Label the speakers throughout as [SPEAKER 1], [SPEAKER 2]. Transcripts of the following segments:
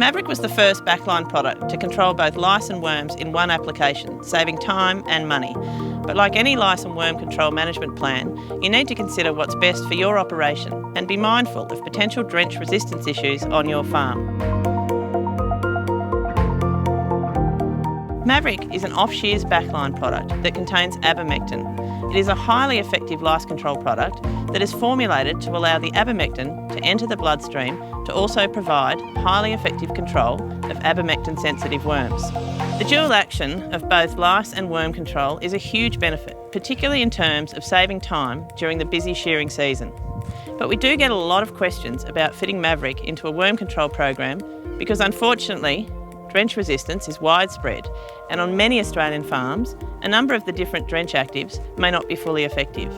[SPEAKER 1] MAVERICK was the first backline product to control both lice and worms in one application, saving time and money. But like any lice and worm control management plan, you need to consider what's best for your operation and be mindful of potential drench resistance issues on your farm. MAVERICK is an off-shears backline product that contains abamectin. It is a highly effective lice control product that is formulated to allow the abamectin to enter the bloodstream to also provide highly effective control of abamectin-sensitive worms. The dual action of both lice and worm control is a huge benefit, particularly in terms of saving time during the busy shearing season. But we do get a lot of questions about fitting MAVERICK into a worm control program because unfortunately, drench resistance is widespread, and on many Australian farms, a number of the different drench actives may not be fully effective.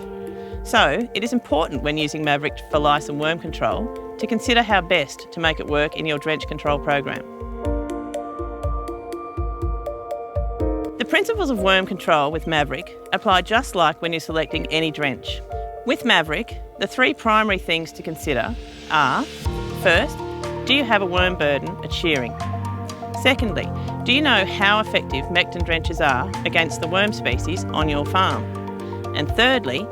[SPEAKER 1] So, it is important when using MAVERICK for lice and worm control to consider how best to make it work in your drench control program. The principles of worm control with MAVERICK apply just like when you're selecting any drench. With MAVERICK, the three primary things to consider are: first, do you have a worm burden at shearing? Secondly, do you know how effective mectin drenches are against the worm species on your farm? And thirdly,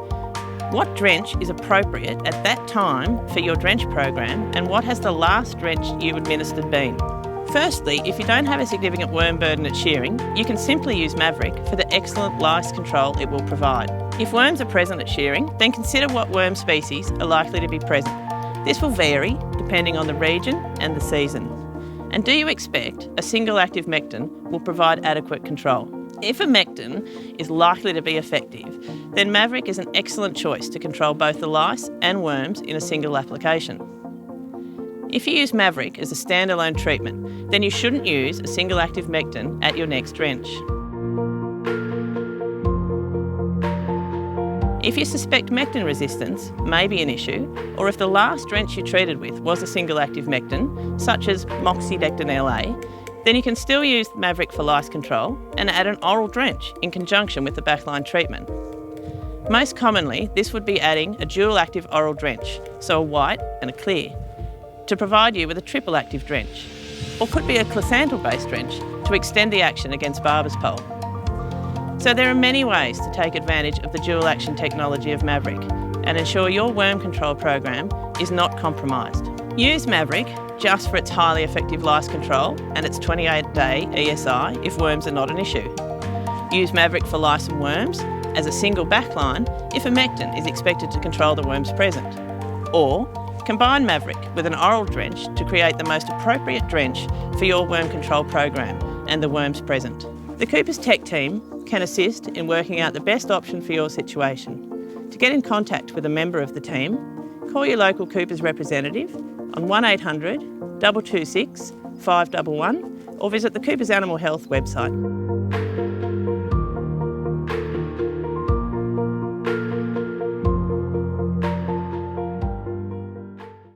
[SPEAKER 1] what drench is appropriate at that time for your drench program, and what has the last drench you administered been? Firstly, if you don't have a significant worm burden at shearing, you can simply use MAVERICK for the excellent lice control it will provide. If worms are present at shearing, then consider what worm species are likely to be present. This will vary depending on the region and the season. And do you expect a single active mectin will provide adequate control? If a mectin is likely to be effective, then MAVERICK is an excellent choice to control both the lice and worms in a single application. If you use MAVERICK as a standalone treatment, then you shouldn't use a single active mectin at your next drench. If you suspect mectin resistance may be an issue, or if the last drench you treated with was a single active mectin, such as moxidectin LA, then you can still use MAVERICK for lice control and add an oral drench in conjunction with the backline treatment. Most commonly, this would be adding a dual active oral drench, so a white and a clear, to provide you with a triple active drench, or could be a chlosanthal-based drench to extend the action against barber's pole. So there are many ways to take advantage of the dual action technology of MAVERICK and ensure your worm control program is not compromised. Use MAVERICK just for its highly effective lice control and its 28-day ESI if worms are not an issue. Use MAVERICK for lice and worms as a single backline if a mectin is expected to control the worms present. Or combine MAVERICK with an oral drench to create the most appropriate drench for your worm control program and the worms present. The Coopers Tech team can assist in working out the best option for your situation. To get in contact with a member of the team, call your local Coopers representative on 1800 226 511 or visit the Coopers Animal Health website.